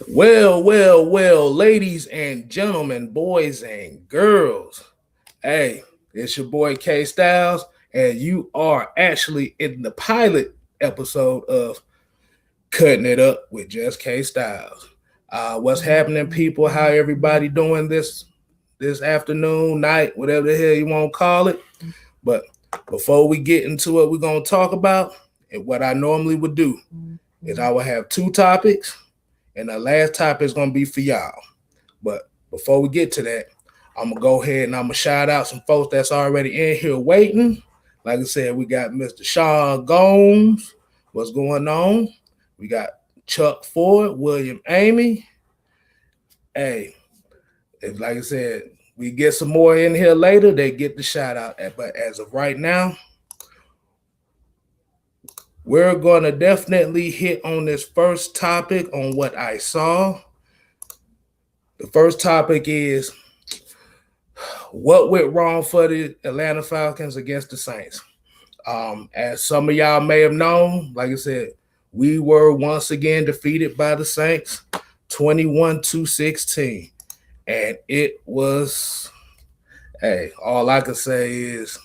Well, ladies and gentlemen, boys and girls. Hey, it's your boy Kstylz, and you are actually in the pilot episode of Cutting It Up with just Kstylz. What's happening, people? How everybody doing this afternoon, night, whatever the hell you want to call it? But before we get into what we're gonna talk about, and what I normally would do is I will have two topics and the last topic is gonna be for y'all. But before we get to that, I'm gonna go ahead and I'm gonna shout out some folks that's already in here waiting. Like I said, we got Mr. Sean Gomes. What's going on? We got Chuck Ford, William Amy. Hey, if like I said, we get some more in here later, they get the shout out. But as of right now, we're gonna definitely hit on this first topic on what I saw. The first topic is what went wrong for the Atlanta Falcons against the Saints. As some of y'all may have known, like I said, we were once again defeated by the Saints 21-16. And it was, hey, all I can say is,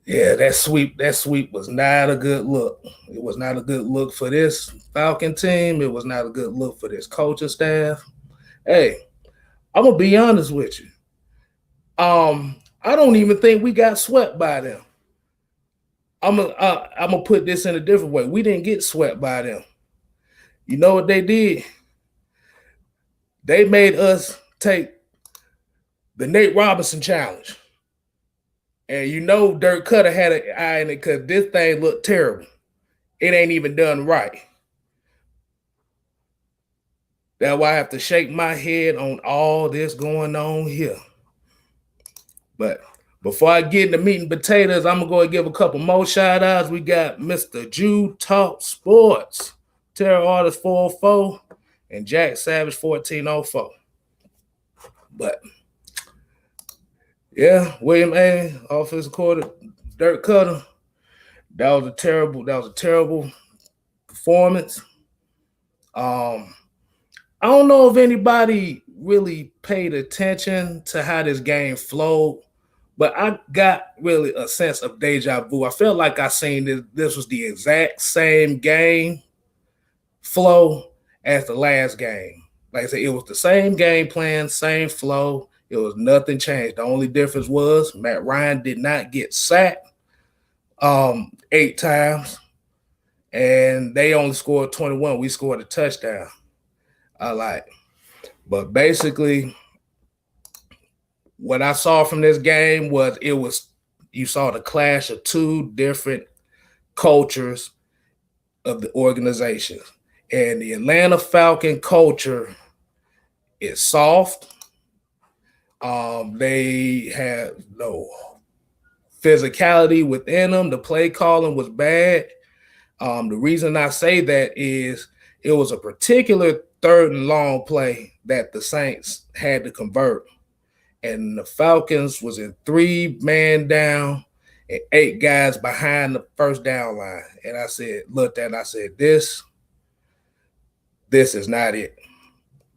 yeah, that sweep was not a good look. It was not a good look for this Falcon team. It was not a good look for this coaching staff. Hey, I'm gonna be honest with you. I don't even think we got swept by them. I'm gonna put this in a different way. We didn't get swept by them. You know what they did? They made us take the Nate Robinson challenge. And you know Dirk Cutter had an eye in it because this thing looked terrible. It ain't even done right. That's why I have to shake my head on all this going on here. But before I get into meat and potatoes, I'm going to go and give a couple more shout outs. We got Mr. Jew Talk Sports, Terror Artist 404, and Jack Savage 1404. But yeah, William A, offensive coordinator, Dirk Cutter. That was a terrible performance. I don't know if anybody really paid attention to how this game flowed, but I got really a sense of deja vu. I felt like I seen this was the exact same game flow as the last game. Like I said, it was the same game plan, same flow. It was nothing changed. The only difference was Matt Ryan did not get sacked 8 times, and they only scored 21. We scored a touchdown. But basically, what I saw from this game was you saw the clash of two different cultures of the organizations. And the Atlanta Falcon culture is soft. They have no physicality within them. The play calling was bad. The reason I say that is it was a particular third and long play that the Saints had to convert. And the Falcons was in 3-man down and 8 guys behind the first down line. And I said, this is not it.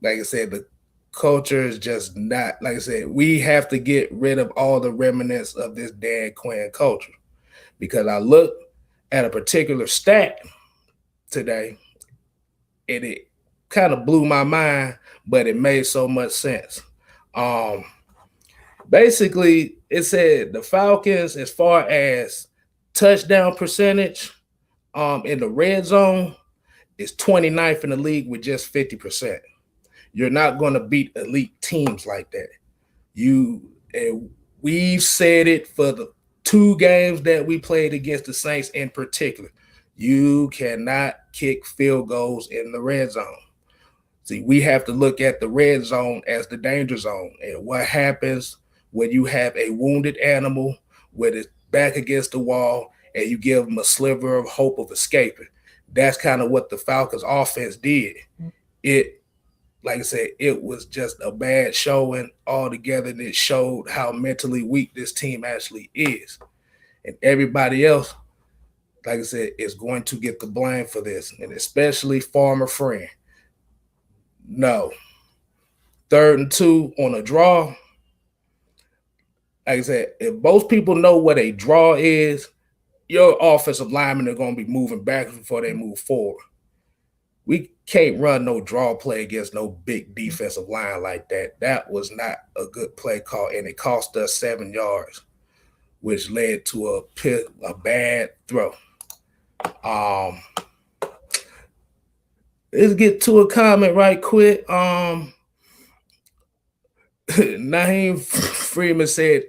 Like I said, the culture is just not, like I said, we have to get rid of all the remnants of this Dan Quinn culture. Because I looked at a particular stat today, and it kind of blew my mind, but it made so much sense. Basically, it said the Falcons, as far as touchdown percentage in the red zone, is 29th in the league with just 50%. You're not going to beat elite teams like that. We've said it for the 2 games that we played against the Saints in particular. You cannot kick field goals in the red zone. See, we have to look at the red zone as the danger zone. And what happens when you have a wounded animal with its back against the wall and you give them a sliver of hope of escaping? That's kind of what the Falcons offense did. Like I said, it was just a bad showing altogether, and it showed how mentally weak this team actually is. And everybody else, like I said, is going to get the blame for this, and especially former friend. No. 3rd and 2 on a draw. Like I said, if most people know what a draw is, your offensive linemen are going to be moving backwards before they move forward. We can't run no draw play against no big defensive line like that. That was not a good play call, and it cost us 7 yards, which led to a bad throw. Let's get to a comment right quick. Naheem Freeman said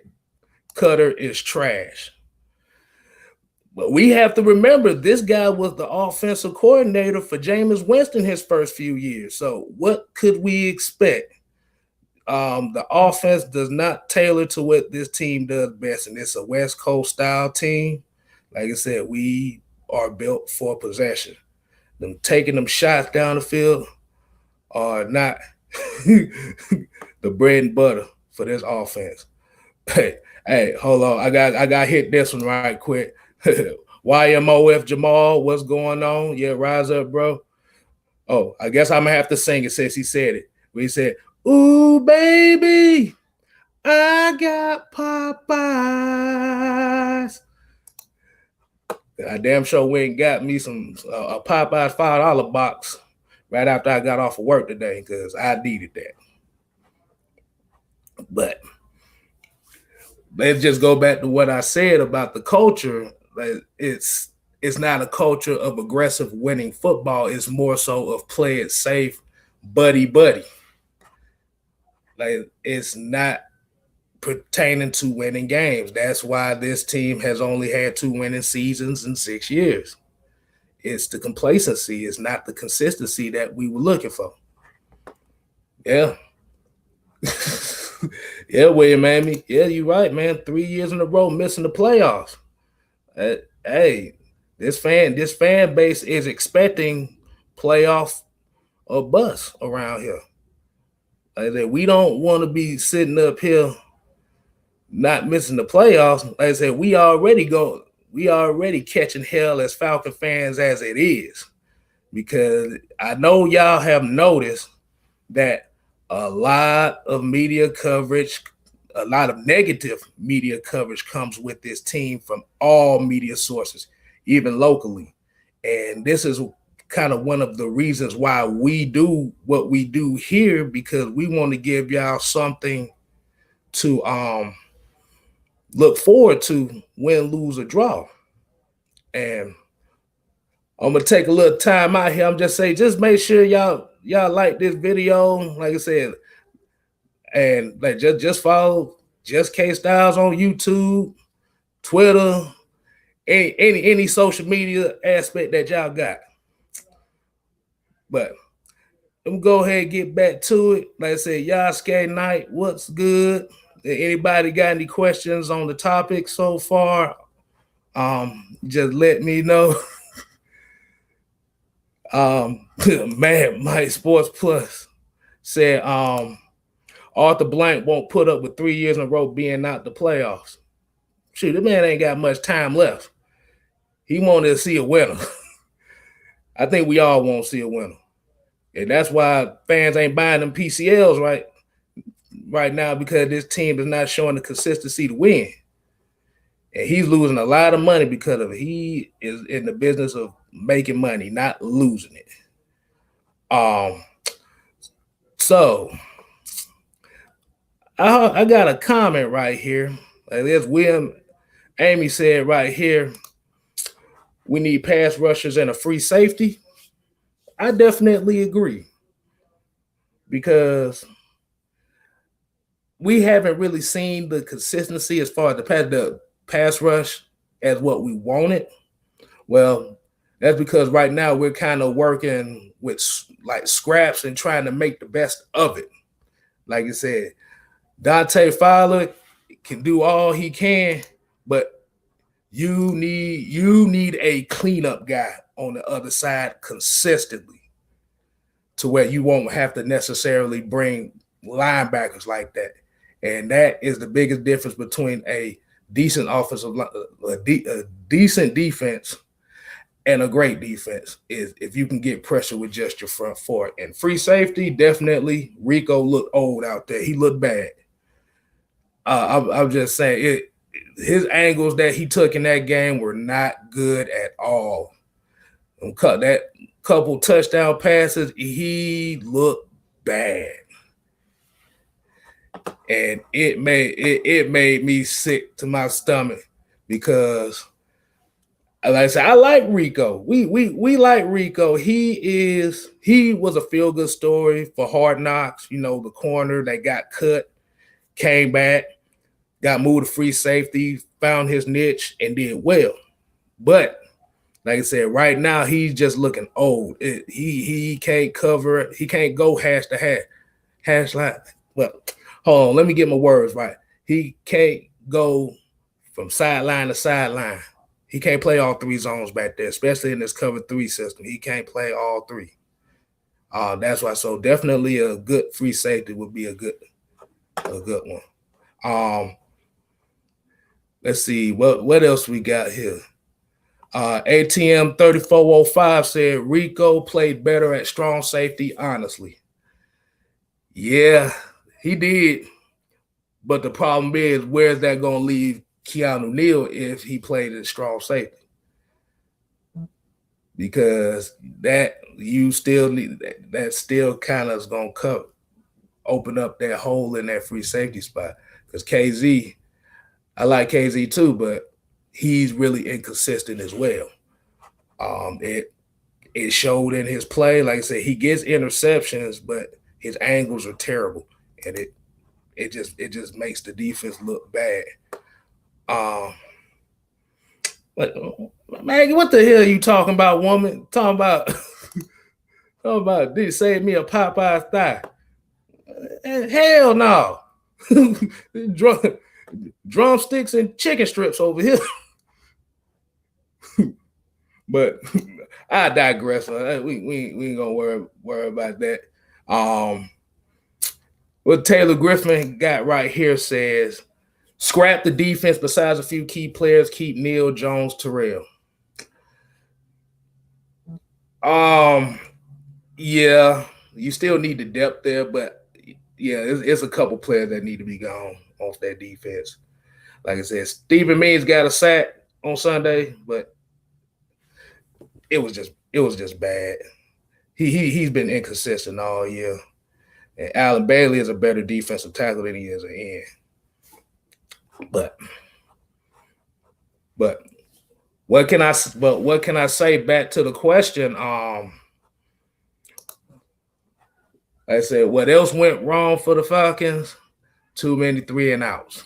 Cutter is trash. But we have to remember this guy was the offensive coordinator for Jameis Winston his first few years. So what could we expect? The offense does not tailor to what this team does best, and it's a West Coast style team. Like I said, we are built for possession. Them taking them shots down the field are not the bread and butter for this offense. Hey, hold on. I got hit this one right quick. YMOF Jamal, what's going on? Yeah, rise up, bro. Oh, I guess I'm gonna have to sing it since he said it. We said, "Ooh, baby, I got Popeyes." I damn sure went and got me some a Popeyes $5 box right after I got off of work today because I needed that. But let's just go back to what I said about the culture. Like it's not a culture of aggressive winning football. It's more so of play it safe, buddy. Like it's not pertaining to winning games. That's why this team has only had 2 winning seasons in 6 years. It's the complacency. It's not the consistency that we were looking for. Yeah. Yeah, William Amy. Yeah, you're right, man. 3 years in a row missing the playoffs. Hey, this fan base is expecting playoff or bust around here. Like that, we don't want to be sitting up here not missing the playoffs. Like I said, we already catching hell as Falcon fans as it is, because I know y'all have noticed that a lot of media coverage, a lot of negative media coverage comes with this team from all media sources, even locally. And this is kind of one of the reasons why we do what we do here, because we want to give y'all something to look forward to, win, lose, or draw. And I'm gonna take a little time out here. I'm just saying, just make sure y'all like this video, like I said, and like just follow just Kstylz on YouTube, Twitter, any social media aspect that y'all got. But I'm gonna go ahead and get back to it. Like I said, y'all skate night, what's good? Anybody got any questions on the topic so far? Just let me know. Man, Mike Sports Plus said Arthur Blank won't put up with 3 years in a row being out the playoffs. Shoot, the man ain't got much time left. He wanted to see a winner. I think we all want to see a winner. And that's why fans ain't buying them PCLs right now, because this team is not showing the consistency to win. And he's losing a lot of money because of it. He is in the business of making money, not losing it. So I got a comment right here. Like this William Amy said right here, we need pass rushers and a free safety. I definitely agree, because we haven't really seen the consistency as far as the pass rush as what we wanted. Well, that's because right now we're kind of working with like scraps and trying to make the best of it. Like I said, Dante Fowler can do all he can, but you need a cleanup guy on the other side consistently, to where you won't have to necessarily bring linebackers like that. And that is the biggest difference between a decent offensive, a decent defense, and a great defense is if you can get pressure with just your front four. And free safety, definitely. Rico looked old out there. He looked bad. I'm just saying his angles that he took in that game were not good at all. Cut that couple touchdown passes, he looked bad. And it made me sick to my stomach because, like I said, I like Rico. We like Rico. He was a feel good story for Hard Knocks. You know, the corner that got cut, came back, got moved to free safety, found his niche, and did well. But like I said, right now he's just looking old. He can't cover it. He can't go hash to hash line. Well, hold on, let me get my words right. He can't go from sideline to sideline. He can't play all three zones back there, especially in this cover 3 system. He can't play all three. That's why. So definitely a good free safety would be a good one. Let's see what else we got here. ATM 3405 said Rico played better at strong safety. Honestly, yeah, he did. But the problem is, where's that going to leave Keanu Neal if he played at strong safety? Because that you still need that still kind of is going to open up that hole in that free safety spot. Because KZ, I like KZ too, but he's really inconsistent as well. It showed in his play. Like I said, he gets interceptions, but his angles are terrible, and it just makes the defense look bad. But Maggie, what the hell are you talking about, woman? Talking about did save me a Popeye's thigh? Hell no. Drumsticks and chicken strips over here. But I digress. We ain't gonna worry about that. What Taylor Griffin got right here says, scrap the defense besides a few key players, keep Neal, Jones, Terrell. Yeah, you still need the depth there, but yeah, it's a couple players that need to be gone off that defense. Like I said, Stephen Means got a sack on Sunday, but it was just bad. He's been inconsistent all year. And Allen Bailey is a better defensive tackle than he is an end. But what can I say back to the question? Like I said, what else went wrong for the Falcons? Too many 3-and-outs.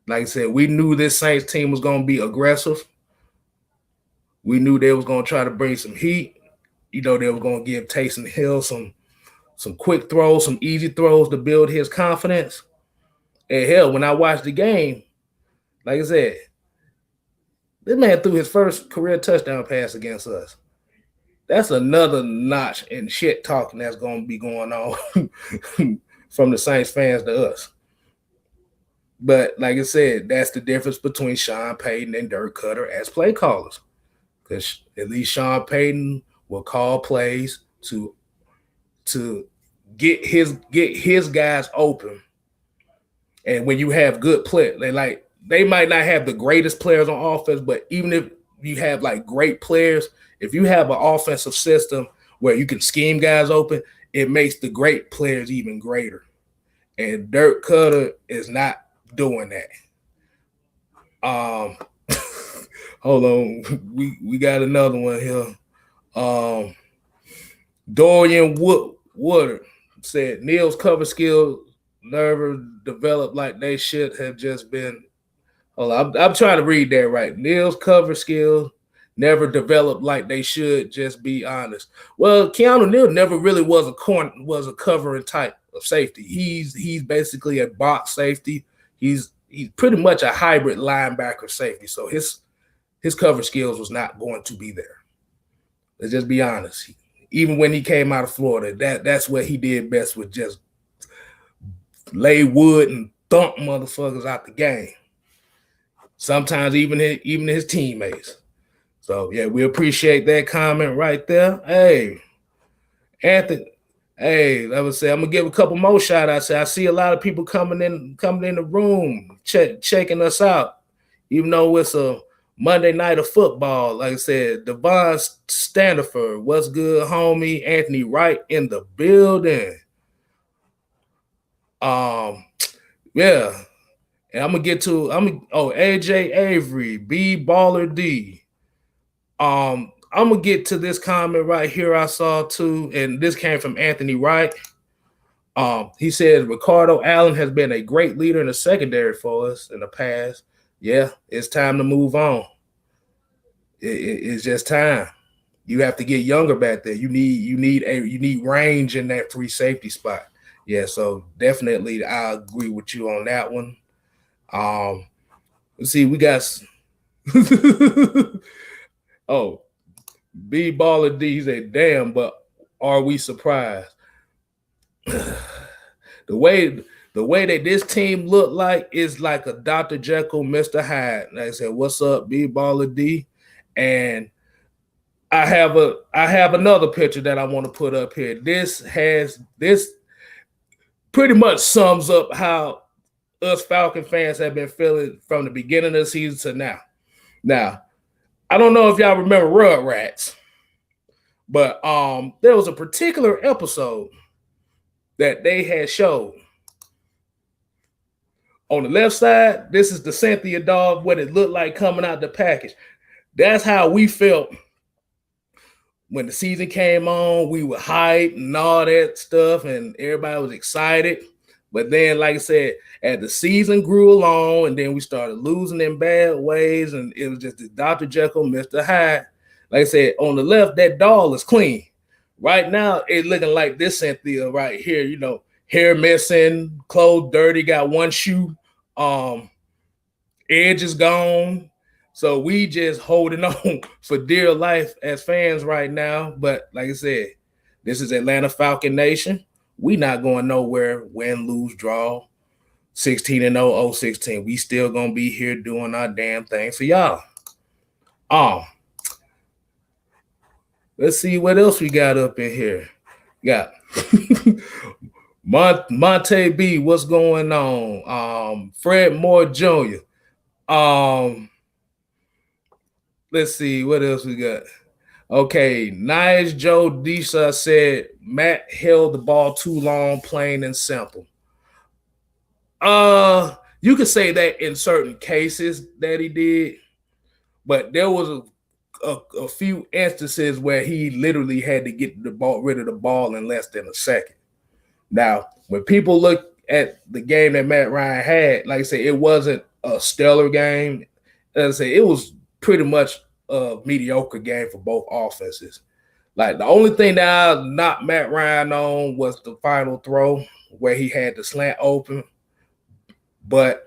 Like I said, we knew this Saints team was going to be aggressive. We knew they was going to try to bring some heat. You know, they were going to give Taysom Hill some quick throws, some easy throws to build his confidence. And hell, when I watched the game, like I said, this man threw his first career touchdown pass against us. That's another notch in shit talking that's going to be going on from the Saints fans to us. But like I said, that's the difference between Sean Payton and Dirk Cutter as play callers. Because at least Sean Payton will call plays to get his guys open. And when you have good play, they might not have the greatest players on offense, but even if you have like great players, if you have an offensive system where you can scheme guys open, it makes the great players even greater. And Dirk Cutter is not doing that. Hold on, we got another one here. Dorian Woodard said Neal's cover skills never developed like they should have just been. Hold on, I'm trying to read that right. Neal's cover skills never developed like they should. Just be honest. Well, Keanu Neal never really was a covering type of safety. He's basically a box safety. He's pretty much a hybrid linebacker safety. So his cover skills was not going to be there. Let's just be honest. Even when he came out of Florida, that's what he did best, with just lay wood and thump motherfuckers out the game. Sometimes even his teammates. So yeah, we appreciate that comment right there. Hey, Anthony. Hey, I would say I'm gonna give a couple more shout outs. I see a lot of people coming in the room, checking us out, even though it's a Monday night of football. Like I said, Devon Standiford, what's good, homie? Anthony Wright in the building. Yeah. And I'm gonna get to AJ Avery, B Baller D. I'm gonna get to this comment right here I saw too, and this came from Anthony Wright. He said Ricardo Allen has been a great leader in the secondary for us in the past. Yeah, it's time to move on. It's just time. You have to get younger back there. You need range in that free safety spot. Yeah, so definitely I agree with you on that one. Let's see, we got oh, B Baller D said, damn, but are we surprised? the way that this team looked like is like a Dr. Jekyll, Mr. Hyde. Like I said, what's up, B Baller D? And I have another picture that I want to put up here. This pretty much sums up how us Falcon fans have been feeling from the beginning of the season to now. Now, I don't know if y'all remember Rugrats, but there was a particular episode that they had showed. On the left side, this is the Cynthia dog, what it looked like coming out the package. That's how we felt when the season came on. We were hyped and all that stuff, and everybody was excited. But then, like I said, as the season grew along, and then we started losing in bad ways, and it was just the Dr. Jekyll, Mr. Hyde. Like I said, on the left, that doll is clean. Right now, it's looking like this Cynthia right here, you know, hair missing, clothes dirty, got one shoe, edge is gone. So we just holding on for dear life as fans right now. But like I said, this is Atlanta Falcon Nation. We not going nowhere, win, lose, draw, 16-0, 0-16. We still gonna be here doing our damn thing for y'all. Let's see what else we got up in here. We got Monte B, what's going on? Fred Moore Jr. Let's see what else we got. Okay, Nice Joe Disa said Matt held the ball too long, plain and simple. You could say that in certain cases that he did, but there was a few instances where he literally had to get rid of the ball in less than a second. Now, when people look at the game that Matt Ryan had, like I said, it wasn't a stellar game. As I say, it was pretty much a mediocre game for both offenses. Like the only thing that I knocked Matt Ryan on was the final throw where he had the slant open. But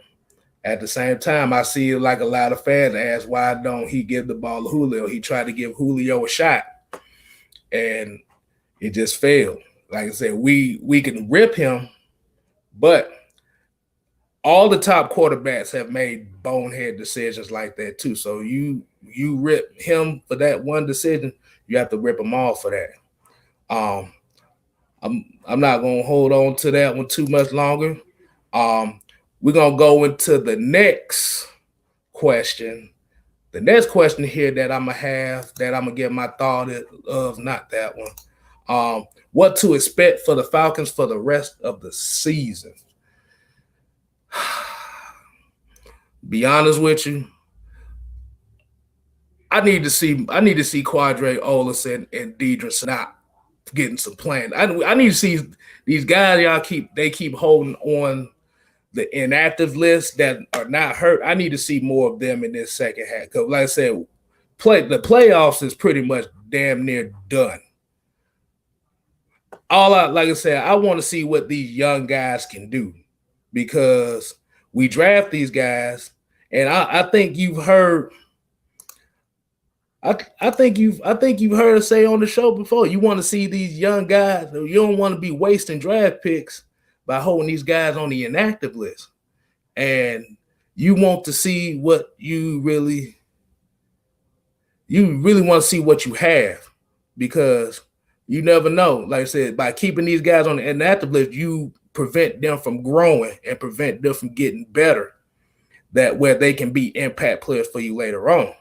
at the same time, I see like a lot of fans ask, why don't he give the ball to Julio? He tried to give Julio a shot, and it just failed. Like I said, we can rip him, but all the top quarterbacks have made bonehead decisions like that too. So you rip him for that one decision, you have to rip him off for that. I'm not gonna hold on to that one too much longer. We're gonna go into the next question. The next question here that I'm gonna get my thought of, not that one. What to expect for the Falcons for the rest of the season? Be honest with you, I need to see Quadre Olis and Deidre Snap getting some playing. I need to see these guys keep holding on the inactive list that are not hurt. I need to see more of them in this second half. Because like I said, the playoffs is pretty much damn near done. Like I said, I want to see what these young guys can do, because we draft these guys, and I think you've heard. I think you've heard us say on the show before. You want to see these young guys. You don't want to be wasting draft picks by holding these guys on the inactive list, and you want to see what you really you really want to see what you have, because you never know. Like I said, by keeping these guys on the inactive list, you prevent them from growing and prevent them from getting better, that where they can be impact players for you later on.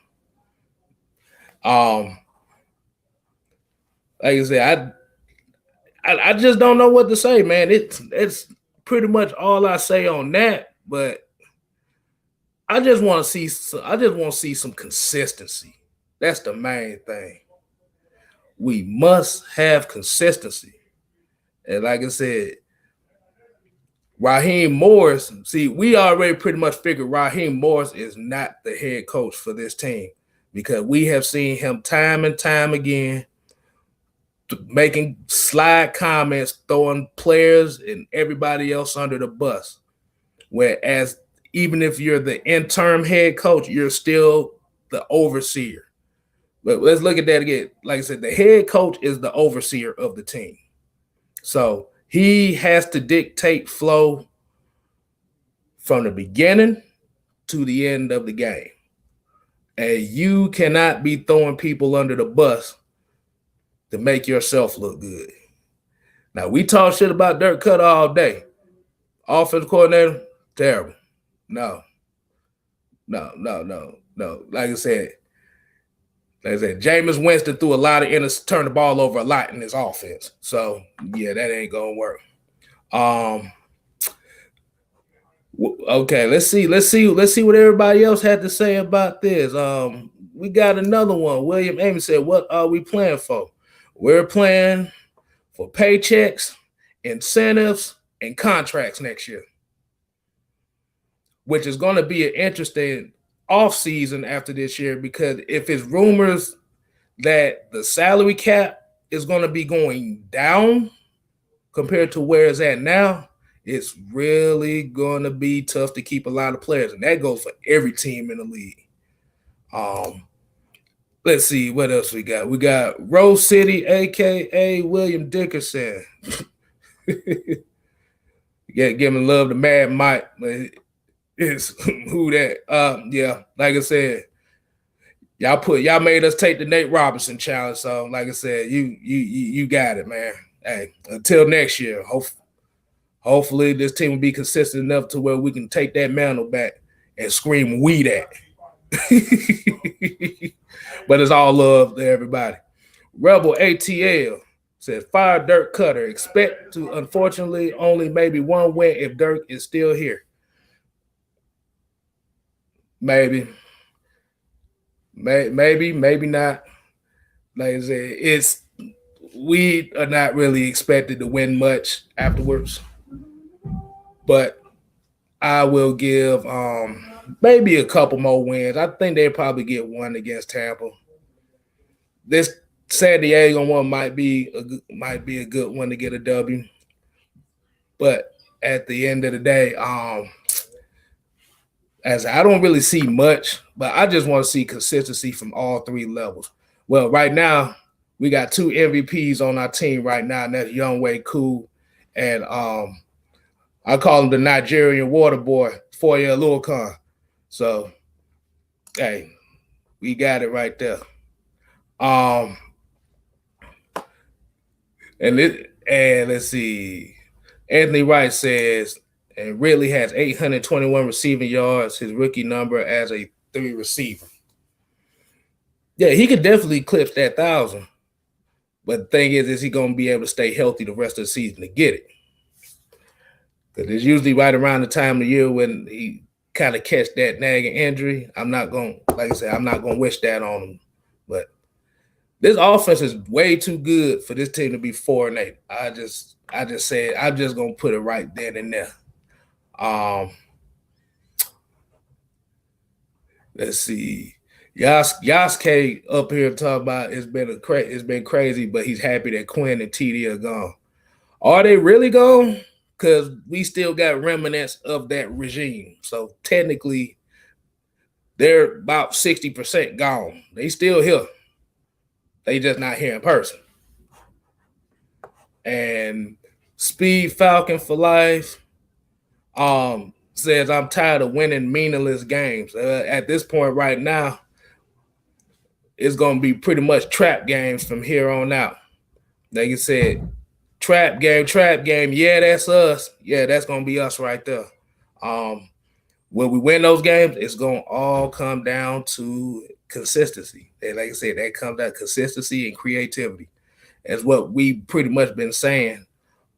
Like I said, I just don't know what to say, man. It's pretty much all I say on that. But I just want to see some consistency. That's the main thing. We must have consistency. And like I said, Raheem Morris, see, we already pretty much figured Raheem Morris is not the head coach for this team, because we have seen him time and time again making slide comments, throwing players and everybody else under the bus. Whereas even if you're the interim head coach, you're still the overseer. But let's look at that again. Like I said, the head coach is the overseer of the team. So he has to dictate flow from the beginning to the end of the game. And you cannot be throwing people under the bus to make yourself look good. Now, we talk shit about Dirk Cutter all day. Offensive coordinator, terrible. No. Like I said, Jameis Winston threw a lot of turned the ball over a lot in his offense. So yeah, that ain't gonna work. Okay, let's see what everybody else had to say about this. We got another one. William Amy said, "What are we playing for? We're playing for paychecks, incentives, and contracts next year, which is going to be an interesting offseason after this year, because if it's rumors that the salary cap is going to be going down compared to where it's at now, it's really going to be tough to keep a lot of players. And that goes for every team in the league. Let's see what else we got. We got Rose City, a.k.a. William Dickerson. Give him love to Mad Mike. But it's who that? Yeah, like I said, y'all made us take the Nate Robinson challenge. So, like I said, you got it, man. Hey, until next year, hopefully this team will be consistent enough to where we can take that mantle back and scream "we that." But it's all love to everybody. Rebel ATL said, "Fire Dirk Cutter. Expect to, unfortunately, only maybe one win if Dirk is still here." Maybe not. Like I said, we are not really expected to win much afterwards. But I will give maybe a couple more wins. I think they'll probably get one against Tampa. This San Diego one might be a good one to get a W. But at the end of the day, as I don't really see much, but I just want to see consistency from all three levels. Well, right now, we got two MVPs on our team right now, and that's Younghoe Koo and I call him the Nigerian water boy, Foye Oluokun. So, hey, we got it right there. And let's see. Anthony Wright says, and Ridley has 821 receiving yards, his rookie number as a 3 receiver. Yeah, he could definitely eclipse that 1,000. But the thing is he going to be able to stay healthy the rest of the season to get it? Because it's usually right around the time of the year when he kind of catch that nagging injury. I'm not going to wish that on him. But this offense is way too good for this team to be 4-8. I just said I'm just going to put it right then and there. Let's see. Yasuke up here talking about it's been crazy, but he's happy that Quinn and TD are gone. Are they really gone? Because we still got remnants of that regime. So technically, they're about 60% gone. They still here. They just not here in person. And Speed Falcon for life says, I'm tired of winning meaningless games. At this point right now, it's gonna be pretty much trap games from here on out. Like you said, trap game. Yeah, that's us. Yeah, that's gonna be us right there. When we win those games, it's gonna all come down to consistency. And like I said, that comes down to consistency and creativity. That's what we pretty much been saying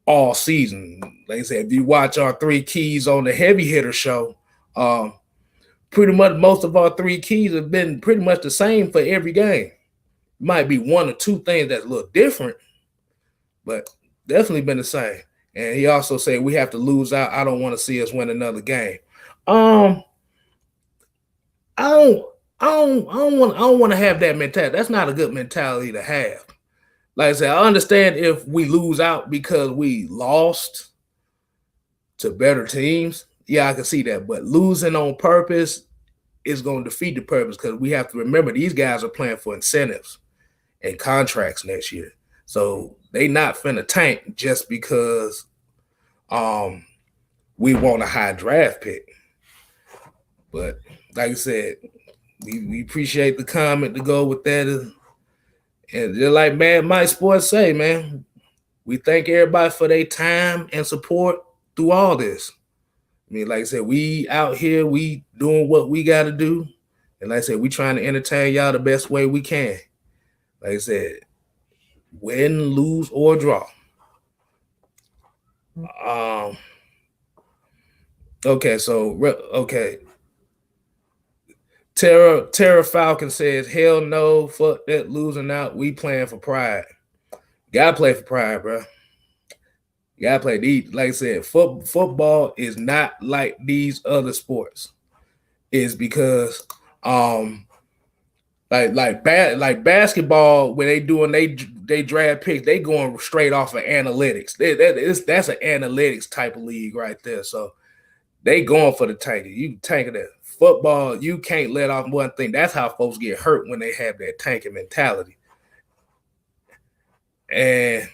all season. Like I said, if you watch our 3 keys on the heavy hitter show, pretty much most of our 3 keys have been pretty much the same for every game. Might be 1 or 2 things that's a little different, but definitely been the same. And he also said we have to lose out. I don't want to see us win another game. I don't want to have that mentality. That's not a good mentality to have. Like I said, I understand if we lose out because we lost to better teams. Yeah, I can see that. But losing on purpose is going to defeat the purpose because we have to remember these guys are playing for incentives and contracts next year. So they not finna tank just because we want a high draft pick. But like I said, we appreciate the comment to go with that. And just like Mad Mike Sports say, man, we thank everybody for their time and support through all this. I mean, like I said, we out here, we doing what we got to do. And like I said, we trying to entertain y'all the best way we can. Like I said, win, lose, or draw. Okay. Terra Falcon says, hell no, fuck that losing out. We playing for pride. Gotta play for pride, bro. You gotta play these. Like I said, football is not like these other sports. It's because like basketball, when they draft picks, they going straight off of analytics. That's an analytics type of league right there. So they going for the tanking. You tanking that. Football, you can't let off one thing. That's how folks get hurt when they have that tanking mentality. And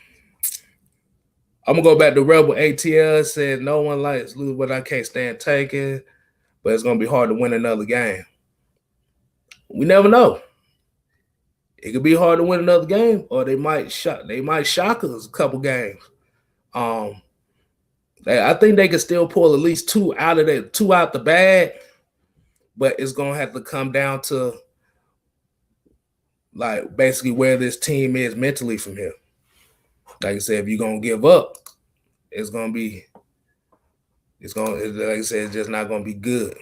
I'm gonna go back to Rebel ATL. Said no one likes lose, but I can't stand tanking. But it's gonna be hard to win another game. We never know. It could be hard to win another game, or they might shock us a couple games. I think they can still pull at least 2 out the bag, but it's gonna have to come down to like basically where this team is mentally from here. Like I said, if you're gonna give up, like I said, it's just not gonna be good.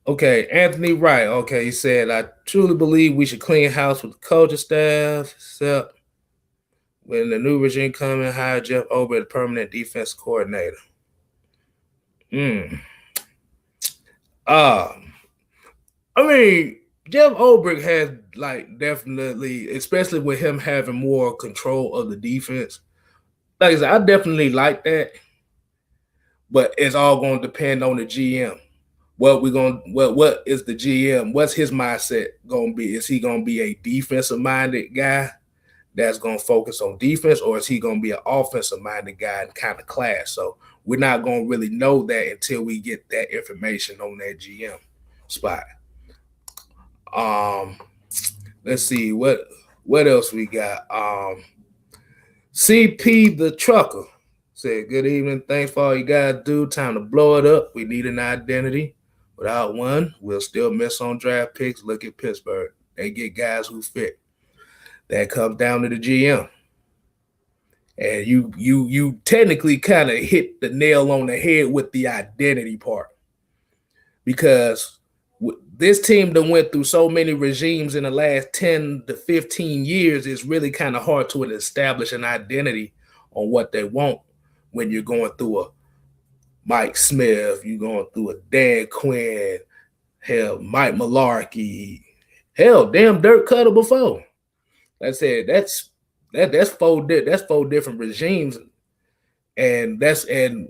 Okay, Anthony Wright. Okay, he said, I truly believe we should clean house with the coaching staff, except when the new regime come and hire Jeff Ober as permanent defense coordinator. I mean, Jeff Ulbrich has definitely, especially with him having more control of the defense. Like I said, I definitely like that, but it's all going to depend on the GM. What is the GM? What's his mindset going to be? Is he going to be a defensive-minded guy that's going to focus on defense, or is he going to be an offensive-minded guy and kind of class? So we're not going to really know that until we get that information on that GM spot. Let's see what else we got. CP the Trucker said, good evening. Thanks for all you guys do. Time to blow it up. We need an identity. Without one, we'll still miss on draft picks. Look at Pittsburgh. They get guys who fit. That comes down to the GM. And you technically kind of hit the nail on the head with the identity part. Because this team that went through so many regimes in the last 10 to 15 years, it's really kind of hard to establish an identity on what they want when you're going through a Mike Smith, you're going through a Dan Quinn, hell, Mike Mularkey, hell, damn Dirk Cutter before. Like I said, that's four different regimes. And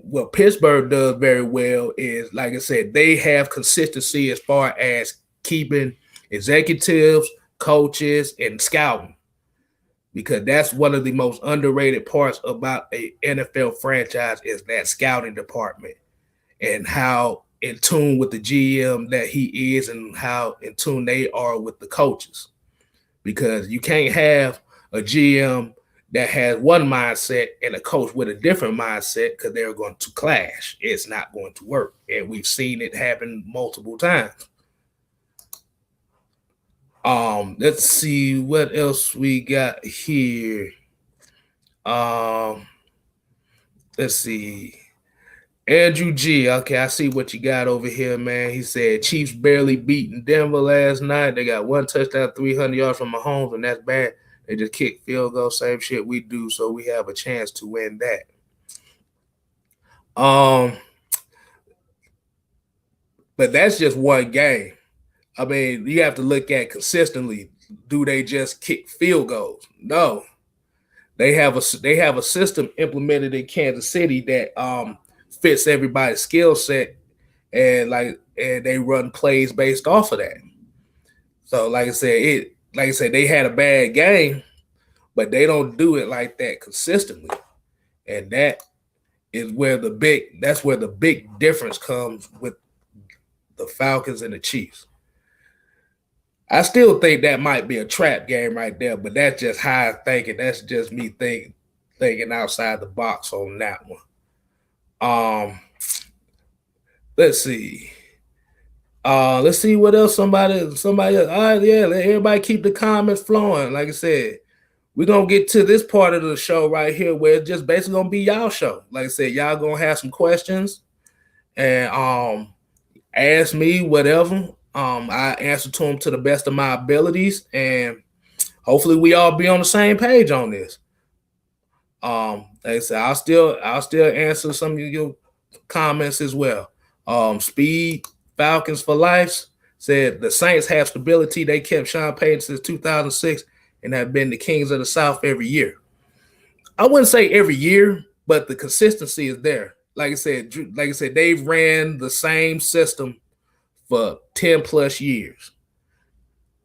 what Pittsburgh does very well is, like I said, they have consistency as far as keeping executives, coaches, and scouting, because that's one of the most underrated parts about a NFL franchise is that scouting department and how in tune with the GM that he is and how in tune they are with the coaches. Because you can't have a GM that has one mindset and a coach with a different mindset because they're going to clash. It's not going to work. And we've seen it happen multiple times. Let's see what else we got here. Let's see. Andrew G. Okay, I see what you got over here, man. He said Chiefs barely beating Denver last night. They got one touchdown, 300 yards from Mahomes, and that's bad. They just kick field goal, same shit we do, so we have a chance to win that. But that's just one game. I mean, you have to look at consistently. Do they just kick field goals? No. They have a system implemented in Kansas City that fits everybody's skill set, and they run plays based off of that. So like I said, they had a bad game, but they don't do it like that consistently. And that's where the big difference comes with the Falcons and the Chiefs. I still think that might be a trap game right there, but that's just how I'm thinking. That's just me thinking outside the box on that one. Let's see. Let's see what else somebody else. All right, yeah, let everybody keep the comments flowing. Like I said, we're gonna get to this part of the show right here where it's just basically gonna be y'all show. Like I said, y'all gonna have some questions and ask me whatever. I answer to them to the best of my abilities, and hopefully we all be on the same page on this. Like I said, I'll still answer some of your comments as well. Speed Falcons for Life said the Saints have stability. They kept Sean Payton since 2006 and have been the kings of the South every year. I wouldn't say every year, but the consistency is there. Like I said, they've ran the same system for 10 plus years.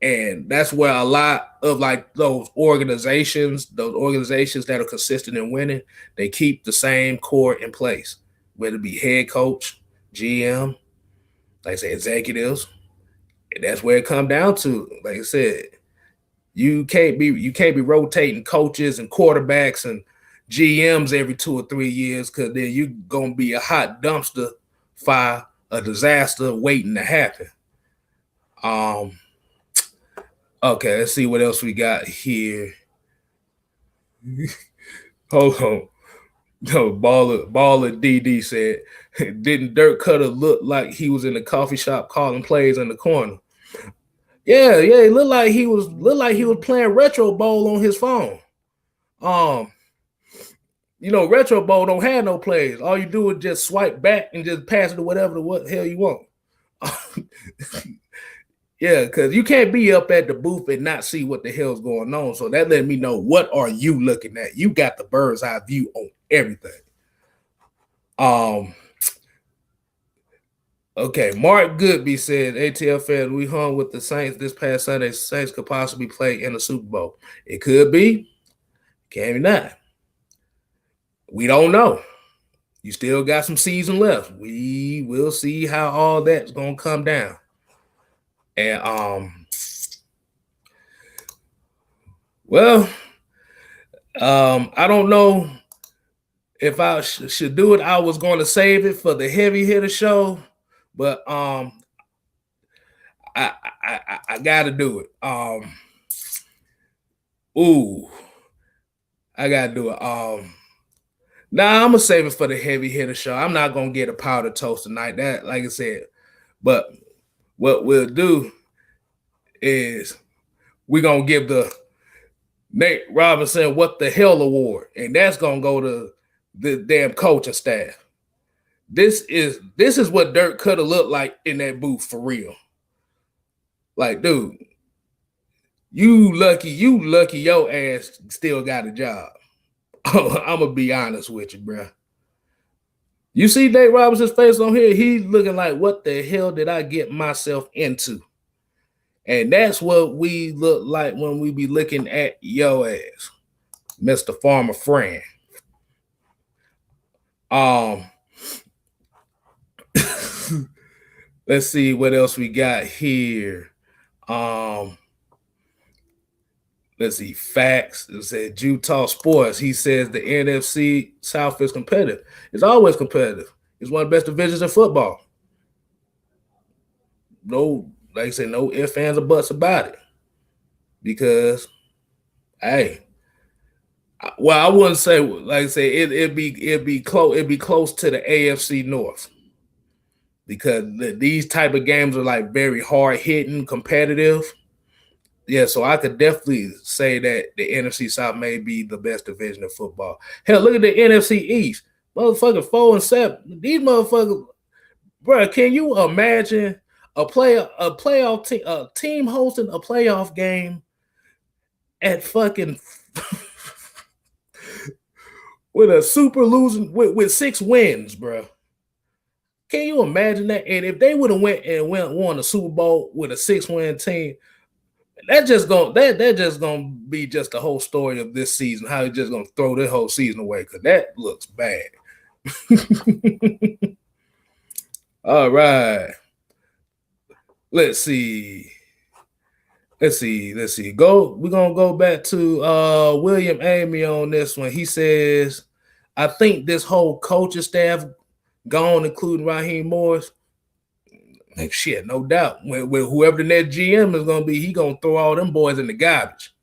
And that's where a lot of like those organizations that are consistent in winning, they keep the same core in place, whether it be head coach, GM, like I said, executives. And that's where it comes down to. Like I said, you can't be rotating coaches and quarterbacks and GMs every 2 or 3 years, because then you're gonna be a hot dumpster fire, a disaster waiting to happen. Okay, let's see what else we got here. Hold on. No, baller DD said, didn't Dirk Cutter look like he was in the coffee shop calling plays in the corner? Yeah, it looked like he was playing Retro Bowl on his phone. Retro Bowl don't have no plays. All you do is just swipe back and just pass it to whatever the hell you want. Yeah, because you can't be up at the booth and not see what the hell's going on. So that let me know, what are you looking at? You got the bird's eye view on everything. Okay, Mark Goodby said, ATL fans, we hung with the Saints this past Sunday. Saints could possibly play in the Super Bowl. It could be. Can be not. We don't know. You still got some season left. We will see how all that's going to come down. And I don't know if I should do it. I was going to save it for the heavy hitter show, but I got to do it. I got to do it. Nah, I'm gonna save it for the heavy hitter show. I'm not gonna get a powder toast tonight. That, like I said, but what we'll do is we're going to give the Nate Robinson What the Hell Award, and that's going to go to the damn coaching staff. This is what Dirk could have looked like in that booth for real. Like, dude, you lucky your ass still got a job. I'm going to be honest with you, bro. You see Nate Robinson's face on here? He's looking like, what the hell did I get myself into? And that's what we look like when we be looking at your ass, Mr. Farmer Friend. Let's see what else we got here. Um, let's see. Facts. It said Utah Sports. He says the NFC South is competitive. It's always competitive. It's one of the best divisions in football. No, like I said, no ifs, ands, or buts about it. Because, hey, well, I wouldn't say, like I say, it'd be close to the AFC North, because these type of games are like very hard hitting, competitive. Yeah, so I could definitely say that the NFC South may be the best division of football. Hell, look at the NFC East, motherfucker, 4-7. These motherfuckers, bro. Can you imagine a playoff team, a team hosting a playoff game at fucking with a super losing with 6 wins, bro? Can you imagine that? And if they would have won the Super Bowl with a 6-win team, that just gonna be just the whole story of this season. How he just gonna throw this whole season away, because that looks bad. All right, let's see. Go. We're gonna go back to William Amy on this one. He says, "I think this whole coaching staff gone, including Raheem Morris." Like, shit, no doubt. With whoever the next GM is gonna be, he gonna throw all them boys in the garbage.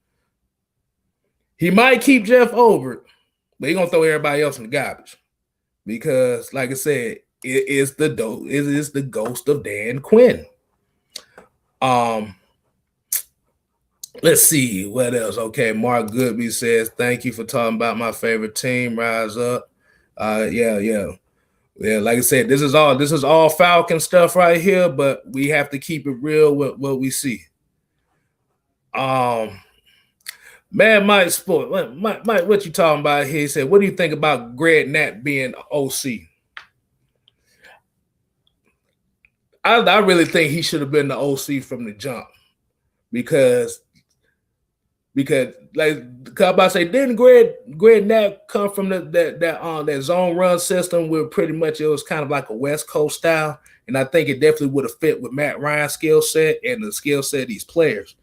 He might keep Jeff Obert, but he gonna throw everybody else in the garbage, because, like I said, it is the ghost of Dan Quinn. Let's see what else. Okay, Mark Goodby says, "Thank you for talking about my favorite team. Rise up." Yeah. Like I said, this is all Falcon stuff right here, but we have to keep it real with what we see. Mad Mike Sport, Mike, what you talking about here? He said, "What do you think about Greg Knapp being OC?" I really think he should have been the OC from the jump, because like I'm about to say, didn't Greg Knapp come from that zone run system where pretty much it was kind of like a West Coast style, and I think it definitely would have fit with Matt Ryan's skill set and the skill set of these players.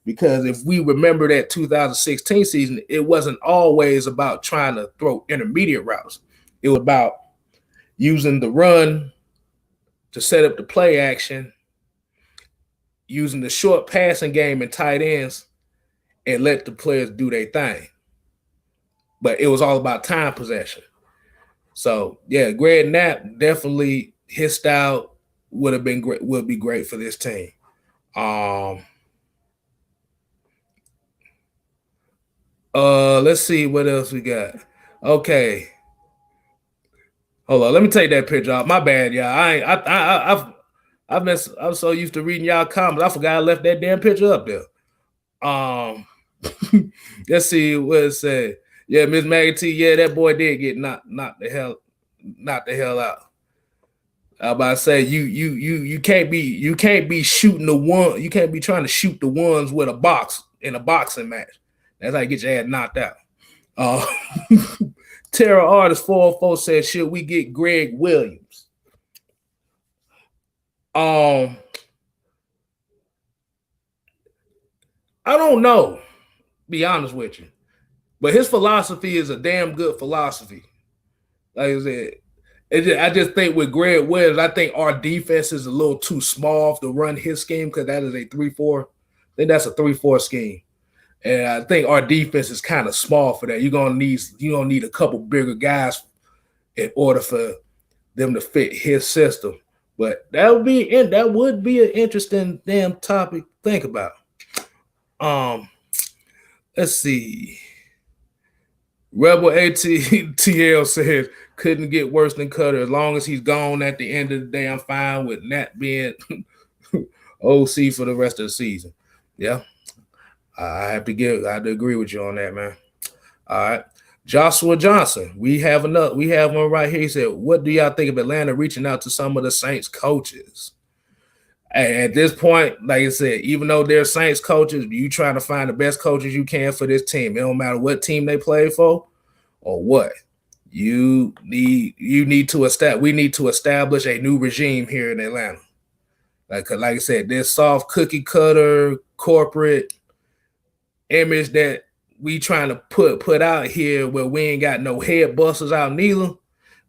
Because if we remember that 2016 season, it wasn't always about trying to throw intermediate routes. It was about using the run to set up the play action, using the short passing game and tight ends, and let the players do their thing. But it was all about time possession. So yeah, Greg Knapp, definitely his style would be great for this team. Let's see what else we got. Okay. Hold on, let me take that picture off. My bad, y'all. I'm so used to reading y'all comments, I forgot I left that damn picture up there. Let's see what it said. Yeah, Miss Maggie T. Yeah, that boy did get knocked the hell out. I was about to say, you can't be shooting the one. You can't be trying to shoot the ones with a box in a boxing match. That's how you get your ass knocked out. Terra Artist 404 says, "Should we get Greg Williams?" I don't know, be honest with you, but his philosophy is a damn good philosophy. Like I said, I just think with Greg Williams, I think our defense is a little too small to run his scheme, because that is a 3-4. I think that's a 3-4 scheme, and I think our defense is kind of small for that. You're gonna need a couple bigger guys in order for them to fit his system. But that would be an interesting damn topic to think about. Let's see. Rebel ATL says, "Couldn't get worse than Cutter. As long as he's gone at the end of the day, I'm fine with Nat being OC for the rest of the season." Yeah, I have to agree with you on that, man. All right. Joshua Johnson, we have one right here. He said, "What do y'all think of Atlanta reaching out to some of the Saints coaches?" At this point, like I said, even though they're Saints coaches, you trying to find the best coaches you can for this team. It don't matter what team they play for or what. We need to establish a new regime here in Atlanta. Like I said, this soft cookie cutter corporate image that we trying to put out here where we ain't got no head busters out neither.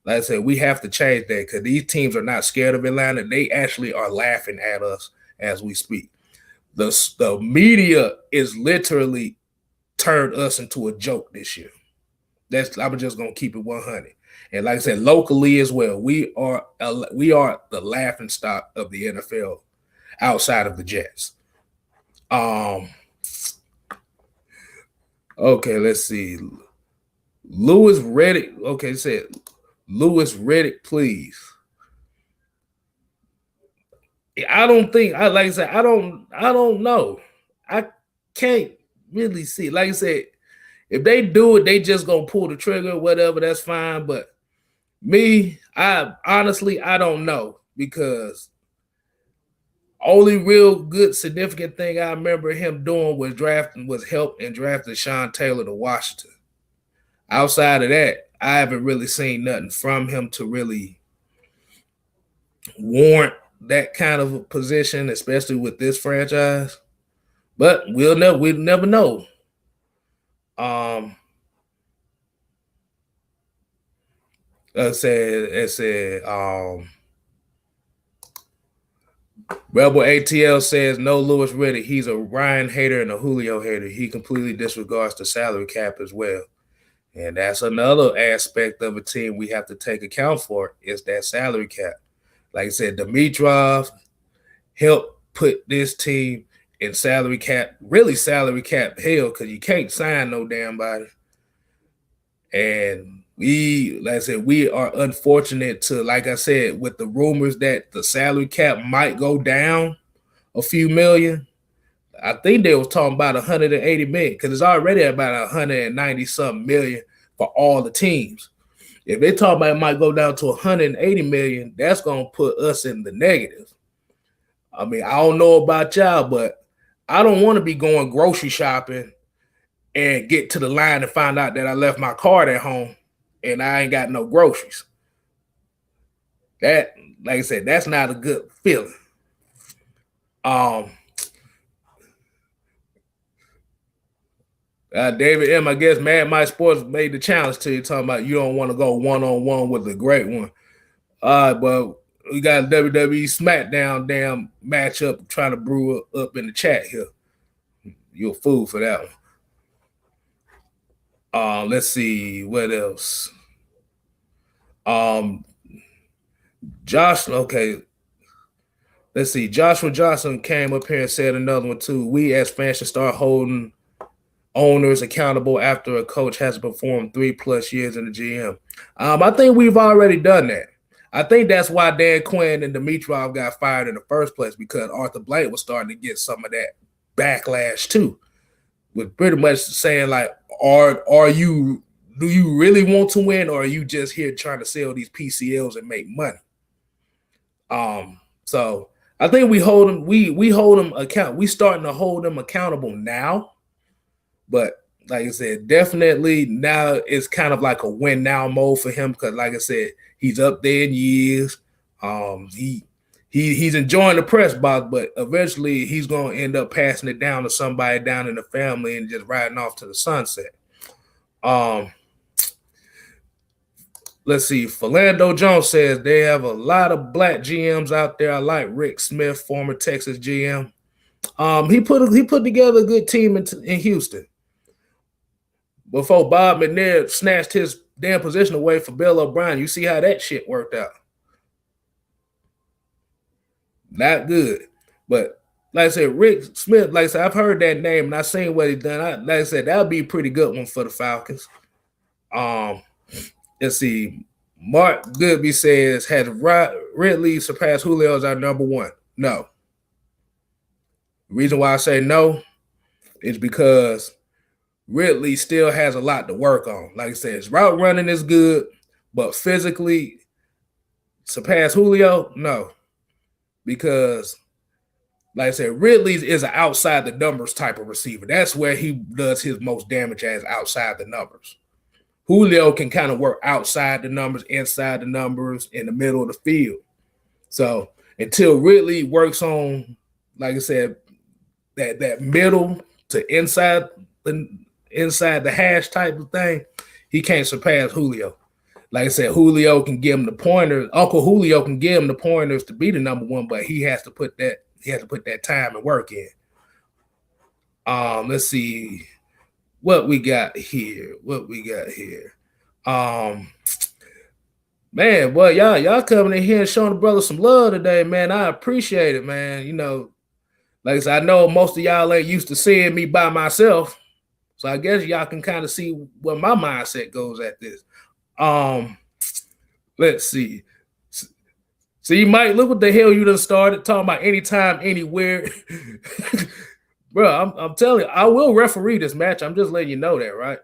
Like I said, we have to change that because these teams are not scared of Atlanta. They actually are laughing at us as we speak. The media is literally turned us into a joke this year. I'm just gonna keep it 100. And like I said, locally as well, we are the laughing stock of the NFL outside of the Jets. Okay, let's see. Lewis Reddick. Okay, said Lewis Reddick, please. I don't think like I said, I don't know. I can't really see. Like I said, if they do it, they just gonna pull the trigger, whatever, that's fine. But me, I honestly I don't know because only real good significant thing I remember him doing was help and drafting Sean Taylor to Washington. Outside of that, I haven't really seen nothing from him to really warrant that kind of a position, especially with this franchise. But we'll never know. It said Rebel ATL says no Lewis Riddick. He's a Ryan hater and a Julio hater. He completely disregards the salary cap as well. And that's another aspect of a team we have to take account for is that salary cap. Like I said, Dimitrov helped put this team in salary cap hell because you can't sign no damn body. And we are unfortunate to, like I said, with the rumors that the salary cap might go down a few million. I think they was talking about 180 million because it's already about 190 something million for all the teams. If they talk about it might go down to 180 million, that's going to put us in the negative. I mean, I don't know about y'all, but I don't want to be going grocery shopping and get to the line and find out that I left my card at home and I ain't got no groceries. That, like I said, that's not a good feeling. David M., I guess Mad Mike Sports made the challenge to you, talking about you don't want to go one-on-one with the great one. But we got a WWE SmackDown damn matchup trying to brew up in the chat here. You're a fool for that one. Let's see what else. Okay. Let's see. Joshua Johnson came up here and said another one too. We as fans should start holding owners accountable after a coach has performed 3+ years in the GM. I think we've already done that. I think that's why Dan Quinn and Dimitrov got fired in the first place because Arthur Blank was starting to get some of that backlash too. With pretty much saying like, do you really want to win or are you just here trying to sell these PCLs and make money? So I think we hold them, we hold them account. We starting to hold them accountable now. But like I said, definitely now it's kind of like a win now mode for him because, like I said, he's up there in years. He's enjoying the press box, but eventually he's going to end up passing it down to somebody down in the family and just riding off to the sunset. Let's see. Philando Jones says they have a lot of black GMs out there. I like Rick Smith, former Texas GM. He put together a good team in Houston. Before Bob McNair snatched his damn position away for Bill O'Brien. You see how that shit worked out. Not good. But like I said, Rick Smith, like I said, I've heard that name and I've seen what he's done. Like I said, that'll be a pretty good one for the Falcons. Let's see. Mark Goodby says, has Ridley surpassed Julio as our number one? No. The reason why I say no is because Ridley still has a lot to work on. Like I said, his route running is good, but physically surpass Julio? No. Because, like I said, Ridley is an outside the numbers type of receiver. That's where he does his most damage as outside the numbers. Julio can kind of work outside the numbers, inside the numbers, in the middle of the field. So until Ridley works on, like I said, that middle to inside the hash type of thing. He can't surpass Julio. Like I said, Julio can give him the pointers. Uncle Julio can give him the pointers to be the number one, but he has to put that time and work in. Let's see what we got here. Man, boy, y'all coming in here and showing the brother some love today, man. I appreciate it, man. You know, like I said, I know most of y'all ain't used to seeing me by myself, so I guess y'all can kind of see where my mindset goes at this. Let's see. So you might look what the hell you done started talking about anytime, anywhere. Bro, I'm telling you, I will referee this match. I'm just letting you know that, right?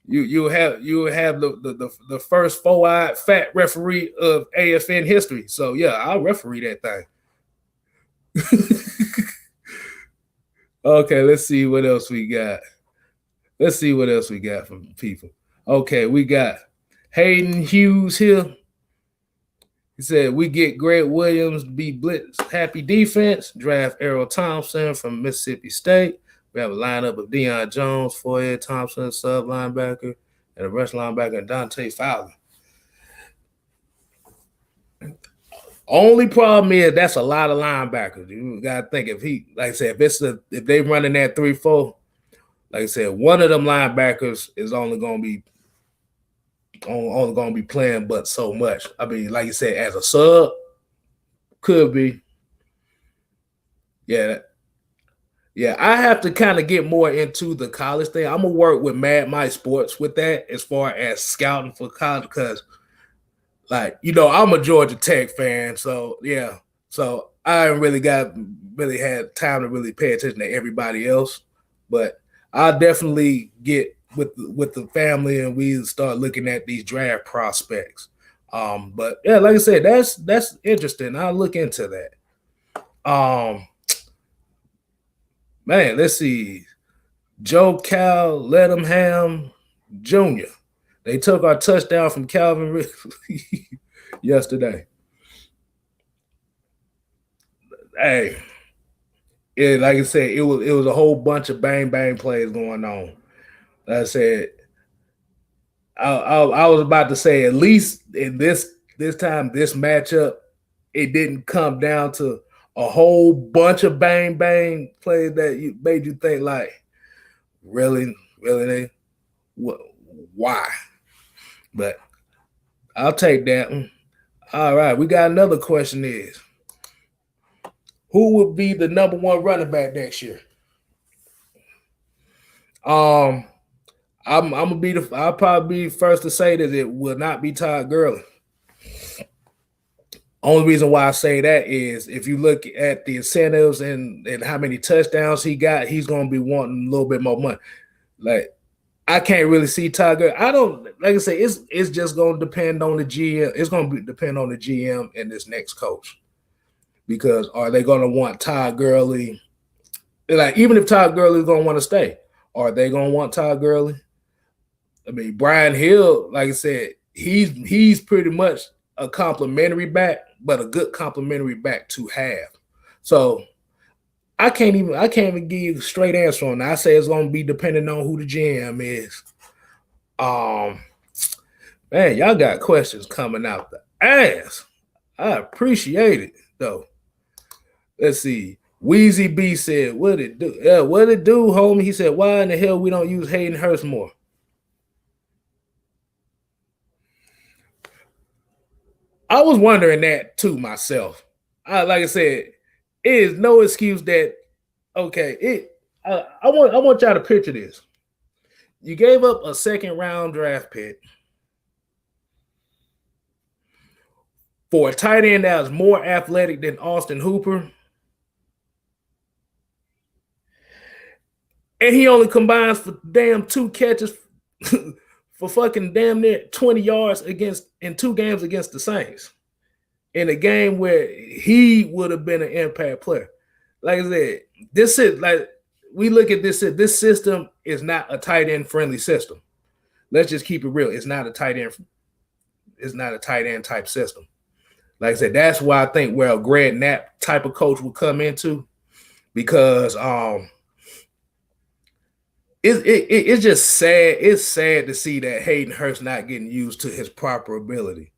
You have the first 4-eyed fat referee of AFN history. So yeah, I'll referee that thing. Okay, let's see what else we got. From people. Okay, we got Hayden Hughes here. He said, we get Greg Williams to be blitz happy defense, draft Errol Thompson from Mississippi State. We have a lineup of Deion Jones, Foyer Thompson, sub linebacker, and a rush linebacker, and Dante Fowler. Only problem is that's a lot of linebackers. You gotta think if they running that 3-4, like I said, one of them linebackers is only gonna be playing but so much. I mean, like you said, as a sub, could be. Yeah. I have to kind of get more into the college thing. I'm gonna work with Mad Mike Sports with that as far as scouting for college, because, like, you know, I'm a Georgia Tech fan, so yeah. So I haven't really had time to really pay attention to everybody else, but I'll definitely get with the family and we start looking at these draft prospects. But yeah, like I said, that's interesting. I'll look into that. Man, let's see. Joe Cal Ledham Jr. They took our touchdown from Calvin Ridley yesterday. Hey, like I said, it was a whole bunch of bang bang plays going on. Like I said, I was about to say, at least in this time, this matchup, it didn't come down to a whole bunch of bang bang plays that made you think, like, really, why? But I'll take that one. All right, we got another question is, who would be the number one running back next year? I'll probably be first to say that it will not be Todd Gurley. Only reason why I say that is if you look at the incentives and how many touchdowns he got, he's going to be wanting a little bit more money. Like, I can't really see Todd Gurley. I don't, like I say, it's just going to depend on the GM. It's going to depend on the GM and this next coach, because are they going to want Todd Gurley? Like, even if Todd Gurley is going to want to stay, are they going to want Todd Gurley? I mean, Brian Hill, like I said, he's pretty much a complimentary back, but a good complimentary back to have. So I can't even give you a straight answer on that. I say it's going to be depending on who the GM is. Man, y'all got questions coming out the ass. I appreciate it though. Let's see. Wheezy B said, "What it do? What it do, homie?" He said, "Why in the hell we don't use Hayden Hurst more?" I was wondering that too myself. Like I said, it is no excuse that. Okay, I want y'all to picture this. You gave up a second round draft pick for a tight end that was more athletic than Austin Hooper, and he only combines for damn 2 catches for fucking damn near 20 yards in 2 games against the Saints, in a game where he would have been an impact player. Like I said, this is like, we look at this system is not a tight end friendly system. Let's just keep it real. It's not a tight end type system. Like I said, that's why I think where a Greg Knapp type of coach would come into, because it's just sad. It's sad to see that Hayden Hurst not getting used to his proper ability,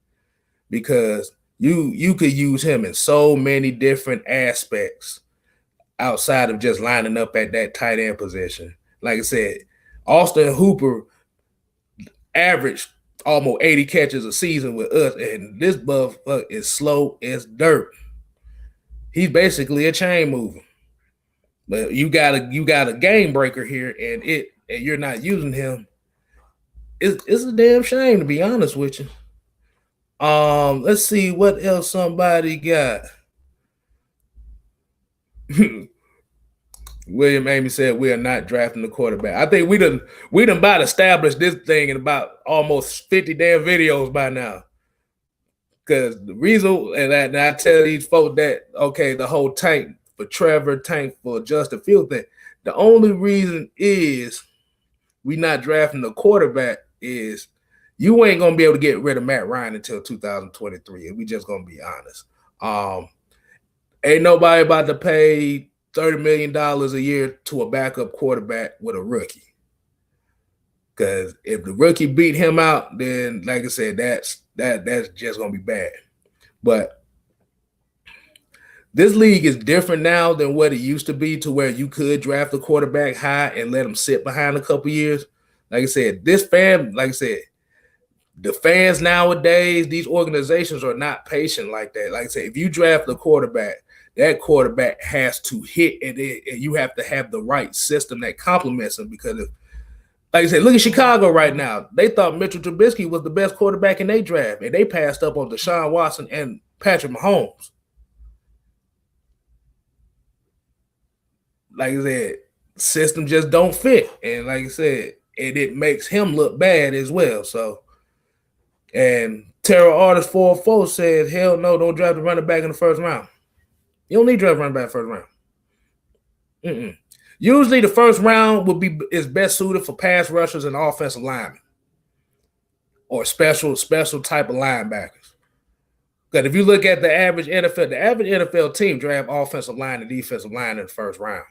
because you could use him in so many different aspects outside of just lining up at that tight end position. Like I said, Austin Hooper averaged almost 80 catches a season with us, and this motherfucker is slow as dirt. He's basically a chain mover. But you got a game breaker here, and you're not using him. It's a damn shame, to be honest with you. Let's see what else somebody got. William Amy said we are not drafting the quarterback. I think we done about established this thing in about almost 50 damn videos by now. Because the reason, and I tell these folks that, okay, the whole tank for Trevor, tank for Justin Fields thing, the only reason is we not drafting the quarterback is you ain't gonna be able to get rid of Matt Ryan until 2023, and we just gonna be honest. Ain't nobody about to pay $30 million a year to a backup quarterback with a rookie. Because if the rookie beat him out, then like I said, that's just gonna be bad. But this league is different now than what it used to be, to where you could draft a quarterback high and let him sit behind a couple years. Like I said, the fans nowadays, these organizations are not patient like that. Like I said, if you draft a quarterback, that quarterback has to hit, and you have to have the right system that complements him. Because like I said, look at Chicago right now. They thought Mitchell Trubisky was the best quarterback in their draft, and they passed up on Deshaun Watson and Patrick Mahomes. Like I said, system just don't fit. And like I said, it makes him look bad as well. So, and Terror Artist 404 said, hell no, don't draft the running back in the first round. You don't need to draft running back in the first round. Usually the first round is best suited for pass rushers and offensive linemen, or special type of linebackers. Because if you look at the average NFL team draft offensive line and defensive line in the first round,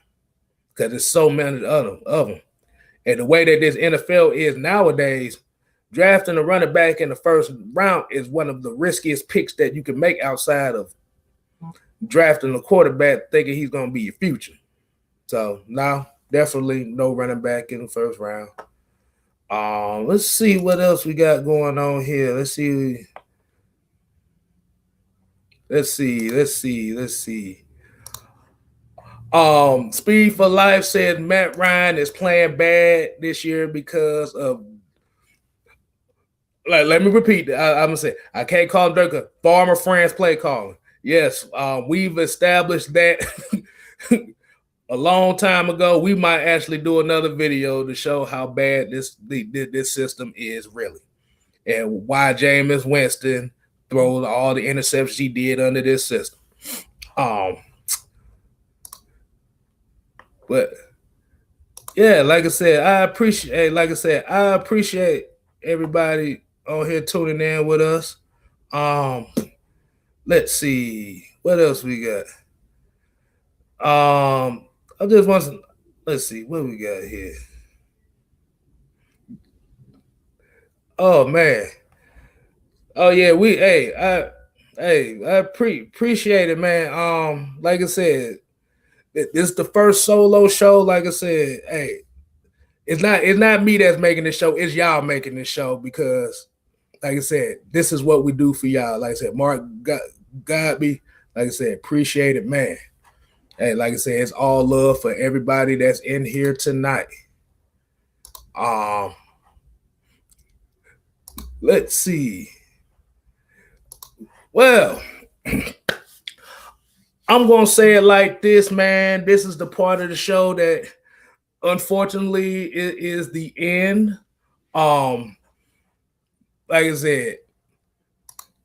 because there's so many of them. And the way that this NFL is nowadays, drafting a running back in the first round is one of the riskiest picks that you can make outside of drafting a quarterback thinking he's going to be your future. So, no, definitely no running back in the first round. Let's see what else we got going on here. Let's see. Speed for Life said Matt Ryan is playing bad this year because of, like, let me repeat. I'm gonna say I can't call him Dirk. Farmer France play calling. Yes, we've established that a long time ago. We might actually do another video to show how bad this system is really, and why Jameis Winston throws all the interceptions he did under this system. But yeah, like I said, I appreciate everybody on here tuning in with us. Let's see what else we got. I just want to, let's see what we got here. Oh man. Oh yeah, I appreciate it, man. Like I said, this is the first solo show. Like I said, hey, it's not me that's making this show. It's y'all making this show, because, like I said, this is what we do for y'all. Like I said, Mark Godby, like I said, appreciate it, man. Hey, like I said, it's all love for everybody that's in here tonight. Let's see. Well, I'm going to say it like this, man. This is the part of the show that, unfortunately, it is the end. Like I said,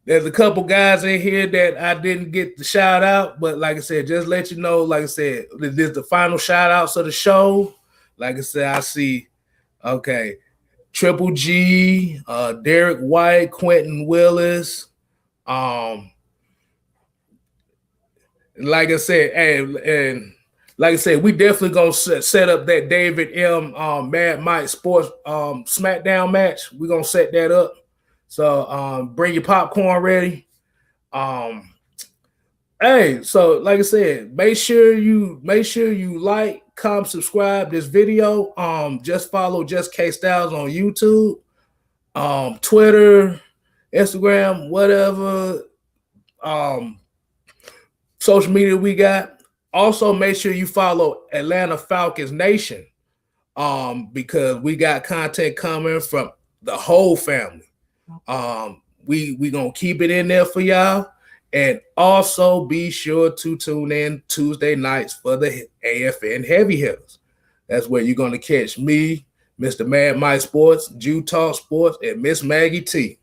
there's a couple guys in here that I didn't get the shout out, but like I said, just let you know, like I said, this is the final shout outs of the show. Like I said, I see, okay, Triple G, Derek White, Quentin Willis, like I said, and like I said, we definitely gonna set up that David M. Mad Mike Sports SmackDown match. We're gonna set that up. So bring your popcorn ready. Hey, so like I said, make sure you like, comment, subscribe this video. Just follow Just Kstylz on YouTube, Twitter, Instagram, whatever social media we got. Also, make sure you follow Atlanta Falcons Nation, because we got content coming from the whole family. We gonna keep it in there for y'all. And also be sure to tune in Tuesday nights for the AFN Heavy Hitters. That's where you're going to catch me, Mr. Mad Mike Sports, Jew Talk Sports, and Miss Maggie T.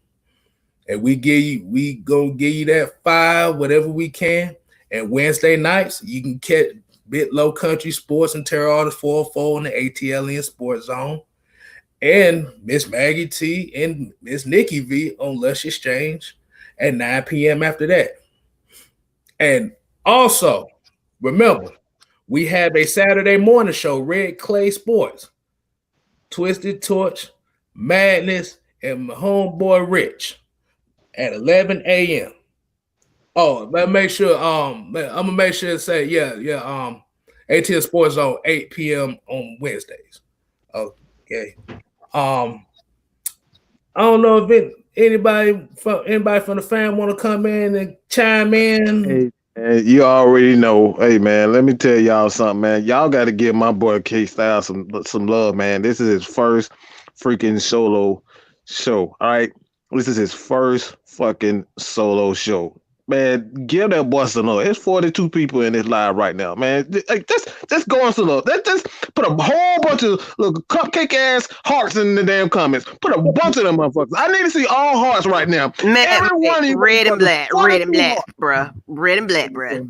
And we gonna give you that 5, whatever we can. And Wednesday nights, you can catch Bit Low Country Sports and Terror Artist 404 in the ATLN Sports Zone. And Miss Maggie T and Miss Nikki V on Lush Exchange at 9 p.m. after that. And also, remember, we have a Saturday morning show, Red Clay Sports, Twisted Torch, Madness, and my homeboy Rich at 11 a.m. Oh, let's make sure, I'm gonna make sure to say, ATL Sports Zone, 8 p.m. on Wednesdays. Okay. I don't know if anybody from the fam want to come in and chime in. Hey, you already know. Hey, man, let me tell y'all something, man. Y'all got to give my boy Kstylz some love, man. This is his first freaking solo show. All right, this is his first fucking solo show. Man, give that boy some love. There's 42 people in this live right now, man. Like, just go on some love. Let's just put a whole bunch of little cupcake ass hearts in the damn comments. Put a bunch of them motherfuckers. I need to see all hearts right now. Man, red and black, bruh. Red and black, bruh.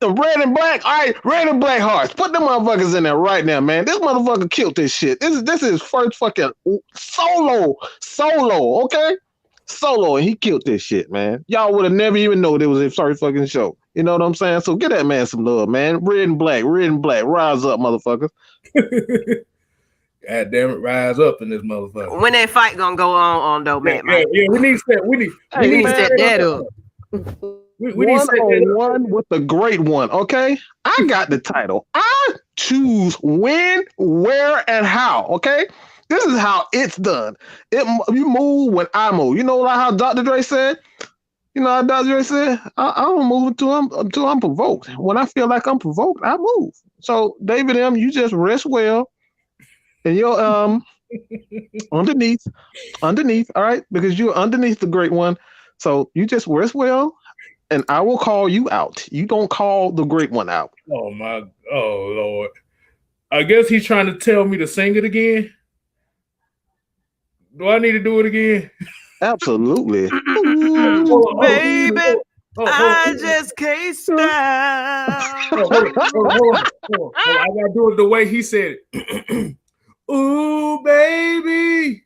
The red and black, all right, red and black hearts. Put them motherfuckers in there right now, man. This motherfucker killed this shit. This is his first fucking solo, okay? Solo, and he killed this shit, man. Y'all would have never even known it was his first fucking show. You know what I'm saying? So get that man some love, man. Red and black, rise up, motherfuckers. God damn it, rise up in this motherfucker. When that fight gonna go on though, man? Yeah, we need to set that up. We need to set that up with the great one, okay? I got the title. I choose when, where, and how, okay? This is how it's done. You move when I move. You know like how Dr. Dre said? You know how Dr. Dre said? I don't move until I'm provoked. When I feel like I'm provoked, I move. So, David M., you just rest well. And you're underneath, all right? Because you're underneath the great one. So, you just rest well, and I will call you out. You don't call the great one out. Oh, Lord. I guess he's trying to tell me to sing it again. Do I need to do it again? Absolutely. Ooh, baby, I just can't stop. Hold on. I gotta do it the way he said it. Ooh, baby,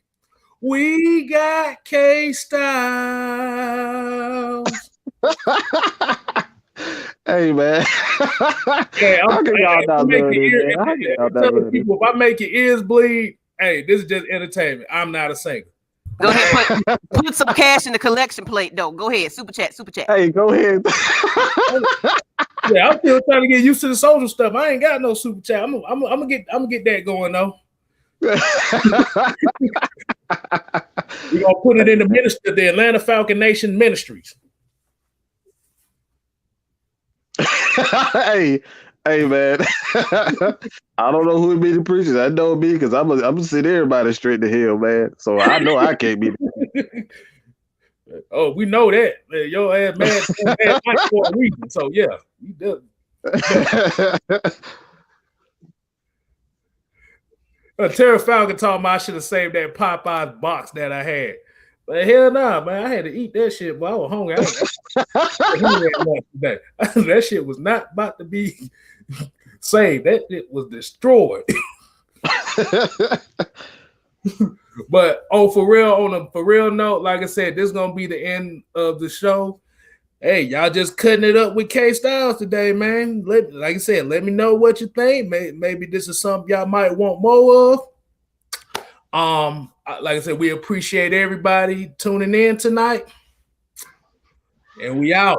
we got Kstylz. Hey, man. Hey, if I make your ears bleed, hey, this is just entertainment. I'm not a singer. Go ahead, put some cash in the collection plate, though. Go ahead, super chat. Hey, go ahead. Yeah, I'm still trying to get used to the social stuff. I ain't got no super chat. I'm gonna get that going though. We're gonna put it in the Atlanta Falcon Nation Ministries. Hey, man. I don't know who would be the preachers. I know me because I'm gonna sit everybody straight to hell, man. So I know I can't be. Oh, we know that. Your ass man for a reason. So yeah, we do. Terra Falcon told me I should have saved that Popeyes box that I had. But hell nah, man. I had to eat that shit, but I was hungry. That shit was not about to be saved. That shit was destroyed. But for real note, like I said, this is gonna be the end of the show. Hey, y'all just cutting it up with Kstylz today, man. Like I said, let me know what you think. Maybe this is something y'all might want more of. Like I said, we appreciate everybody tuning in tonight, and we out.